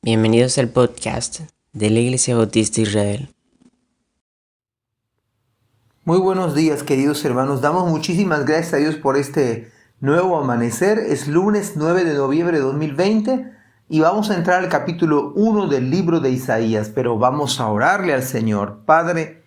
Bienvenidos al podcast de la Iglesia Bautista Israel. Muy buenos días, queridos hermanos. Damos muchísimas gracias a Dios por este nuevo amanecer. Es lunes 9 de noviembre de 2020 y vamos a entrar al capítulo 1 del libro de Isaías, pero vamos a orarle al Señor. Padre,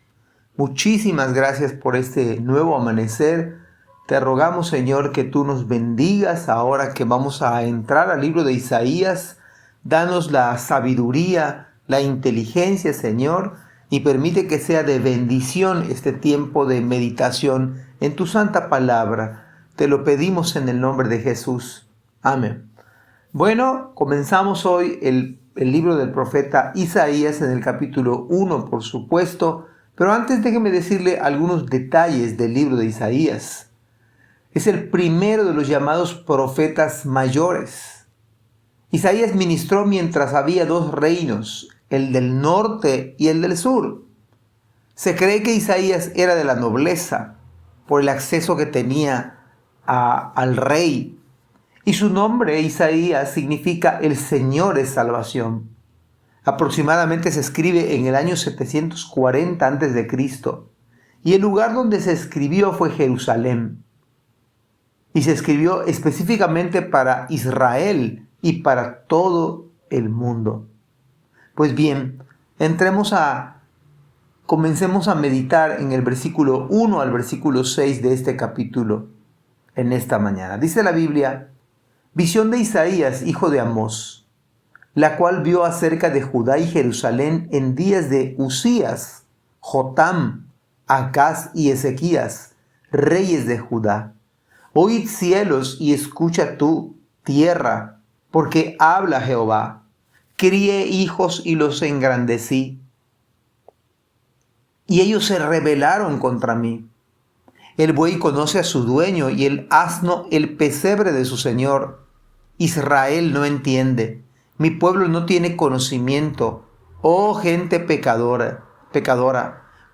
muchísimas gracias por este nuevo amanecer. Te rogamos, Señor, que tú nos bendigas ahora que vamos a entrar al libro de Isaías. Danos la sabiduría, la inteligencia, Señor, y permite que sea de bendición este tiempo de meditación en tu santa palabra. Te lo pedimos en el nombre de Jesús. Amén. Bueno, comenzamos hoy el libro del profeta Isaías en el capítulo 1, por supuesto, pero antes déjeme decirle algunos detalles del libro de Isaías. Es el primero de los llamados profetas mayores. Isaías ministró mientras había dos reinos, el del norte y el del sur. Se cree que Isaías era de la nobleza por el acceso que tenía al rey. Y su nombre, Isaías, significa el Señor es salvación. Aproximadamente se escribe en el año 740 a.C. Y el lugar donde se escribió fue Jerusalén. Y se escribió específicamente para Israel y para todo el mundo. Pues bien, comencemos a meditar en el versículo 1 al versículo 6 de este capítulo en esta mañana. Dice la Biblia: visión de Isaías, hijo de Amós, la cual vio acerca de Judá y Jerusalén en días de Usías, Jotam, Acaz y Ezequías, reyes de Judá. Oíd cielos y escucha tú, tierra, porque habla Jehová. Crié hijos y los engrandecí, y ellos se rebelaron contra mí. El buey conoce a su dueño, y el asno el pesebre de su señor. Israel no entiende, mi pueblo no tiene conocimiento. Oh gente pecadora,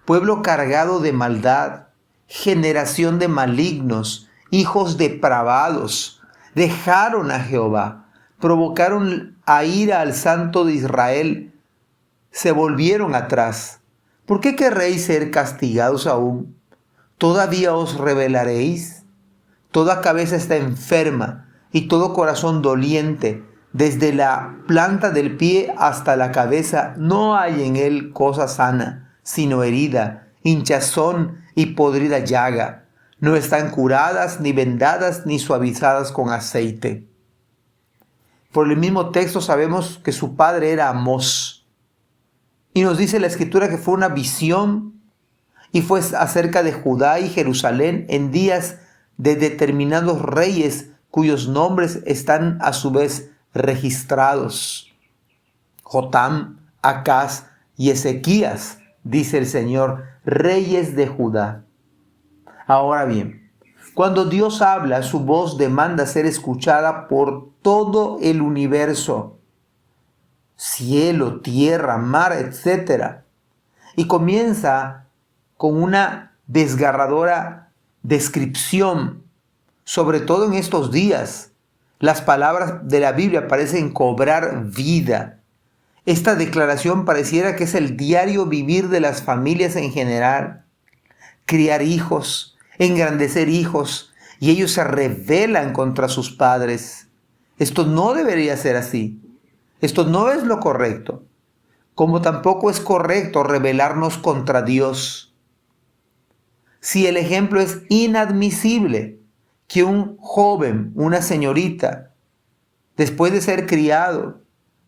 pueblo cargado de maldad, generación de malignos, hijos depravados, dejaron a Jehová, provocaron a ira al Santo de Israel, se volvieron atrás. ¿Por qué querréis ser castigados aún? ¿Todavía os rebelaréis? Toda cabeza está enferma y todo corazón doliente, desde la planta del pie hasta la cabeza, no hay en él cosa sana, sino herida, hinchazón y podrida llaga. No están curadas, ni vendadas, ni suavizadas con aceite. Por el mismo texto sabemos que su padre era Amós. Y nos dice la Escritura que fue una visión y fue acerca de Judá y Jerusalén en días de determinados reyes cuyos nombres están a su vez registrados. Jotam, Acaz y Ezequías, dice el Señor, reyes de Judá. Ahora bien, cuando Dios habla, su voz demanda ser escuchada por todo el universo, cielo, tierra, mar, etc. Y comienza con una desgarradora descripción, sobre todo en estos días. Las palabras de la Biblia parecen cobrar vida. Esta declaración pareciera que es el diario vivir de las familias en general. Criar hijos, engrandecer hijos, y ellos se rebelan contra sus padres. Esto no debería ser así. Esto no es lo correcto. Como tampoco es correcto rebelarnos contra Dios. Si el ejemplo es inadmisible que un joven, una señorita, después de ser criado,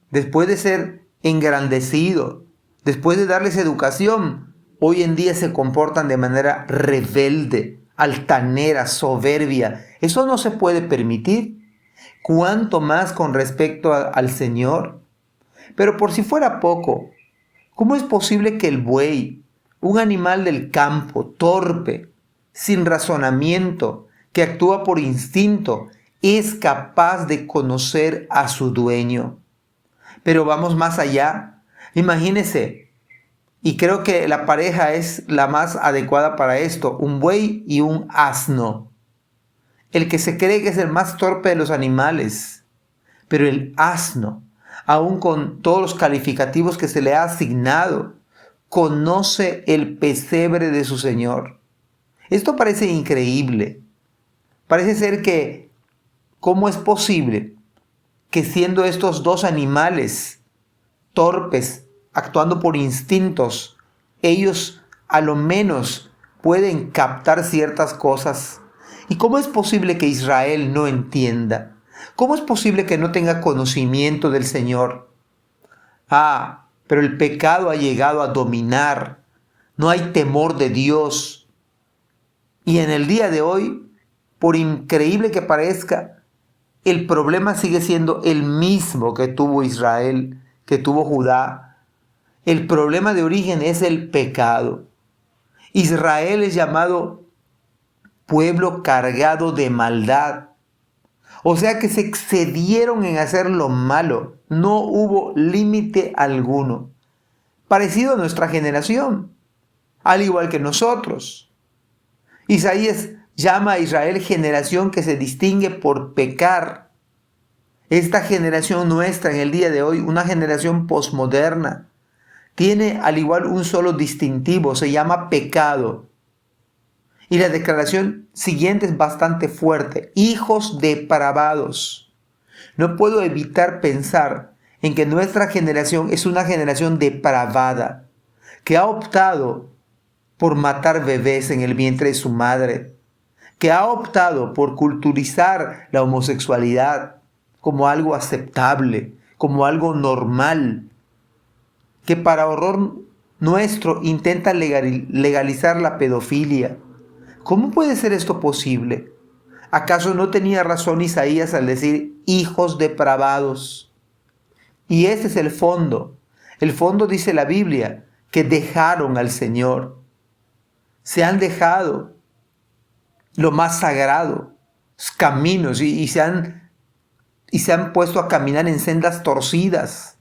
después de ser engrandecido, después de darles educación, hoy en día se comportan de manera rebelde, altanera, soberbia. Eso no se puede permitir. ¿Cuánto más con respecto al Señor? Pero por si fuera poco, ¿cómo es posible que el buey, un animal del campo, torpe, sin razonamiento, que actúa por instinto, es capaz de conocer a su dueño? Pero vamos más allá. Imagínese, y creo que la pareja es la más adecuada para esto, un buey y un asno. El que se cree que es el más torpe de los animales, pero el asno, aún con todos los calificativos que se le ha asignado, conoce el pesebre de su Señor. Esto parece increíble. Parece ser que, ¿cómo es posible que siendo estos dos animales torpes, actuando por instintos, ellos a lo menos pueden captar ciertas cosas? ¿Y cómo es posible que Israel no entienda? ¿Cómo es posible que no tenga conocimiento del Señor? Pero el pecado ha llegado a dominar. No hay temor de Dios. Y en el día de hoy, por increíble que parezca, el problema sigue siendo el mismo que tuvo Israel, que tuvo Judá. El problema de origen es el pecado. Israel es llamado pueblo cargado de maldad. O sea que se excedieron en hacer lo malo. No hubo límite alguno. Parecido a nuestra generación, al igual que nosotros. Isaías llama a Israel generación que se distingue por pecar. Esta generación nuestra en el día de hoy, una generación posmoderna, tiene al igual un solo distintivo, se llama pecado. Y la declaración siguiente es bastante fuerte: hijos depravados. No puedo evitar pensar en que nuestra generación es una generación depravada, que ha optado por matar bebés en el vientre de su madre, que ha optado por culturizar la homosexualidad como algo aceptable, como algo normal, que para horror nuestro intenta legalizar la pedofilia. ¿Cómo puede ser esto posible? ¿Acaso no tenía razón Isaías al decir hijos depravados? Y ese es el fondo. El fondo, dice la Biblia, que dejaron al Señor. Se han dejado lo más sagrado, caminos, y se han puesto a caminar en sendas torcidas.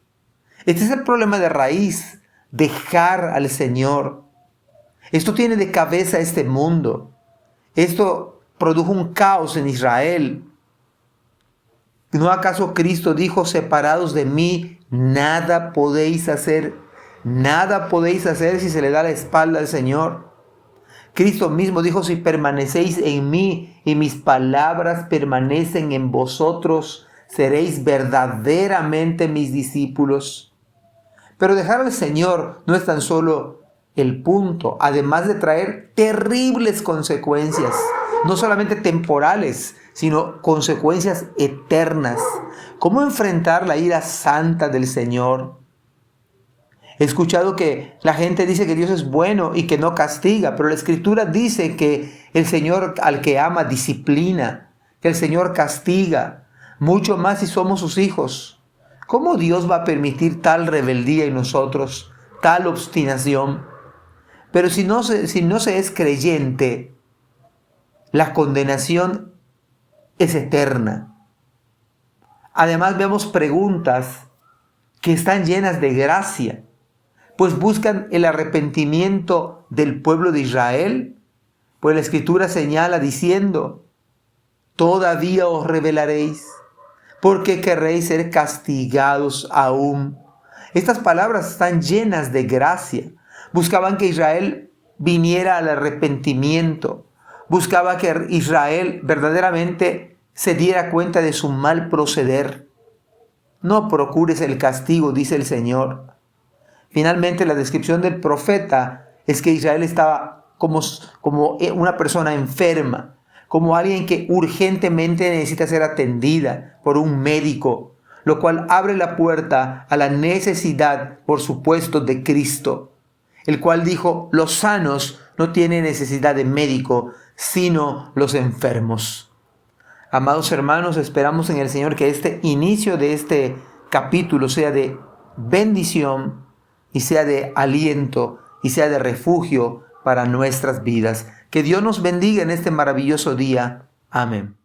Este es el problema de raíz: dejar al Señor. Esto tiene de cabeza este mundo. Esto produjo un caos en Israel. ¿No acaso Cristo dijo: separados de mí, nada podéis hacer? Nada podéis hacer si se le da la espalda al Señor. Cristo mismo dijo: si permanecéis en mí y mis palabras permanecen en vosotros, seréis verdaderamente mis discípulos. Pero dejar al Señor no es tan solo el punto, además de traer terribles consecuencias, no solamente temporales, sino consecuencias eternas. ¿Cómo enfrentar la ira santa del Señor? He escuchado que la gente dice que Dios es bueno y que no castiga, pero la Escritura dice que el Señor al que ama disciplina, que el Señor castiga, mucho más si somos sus hijos. ¿Cómo Dios va a permitir tal rebeldía en nosotros, tal obstinación? Pero si no se es creyente, la condenación es eterna. Además, vemos preguntas que están llenas de gracia, pues buscan el arrepentimiento del pueblo de Israel. Pues la Escritura señala diciendo: todavía os rebelaréis, porque querréis ser castigados aún. Estas palabras están llenas de gracia. Buscaban que Israel viniera al arrepentimiento. Buscaba que Israel verdaderamente se diera cuenta de su mal proceder. No procures el castigo, dice el Señor. Finalmente, la descripción del profeta es que Israel estaba como una persona enferma, como alguien que urgentemente necesita ser atendida por un médico, lo cual abre la puerta a la necesidad, por supuesto, de Cristo, el cual dijo: los sanos no tienen necesidad de médico, sino los enfermos. Amados hermanos, esperamos en el Señor que este inicio de este capítulo sea de bendición y sea de aliento y sea de refugio para nuestras vidas. Que Dios nos bendiga en este maravilloso día. Amén.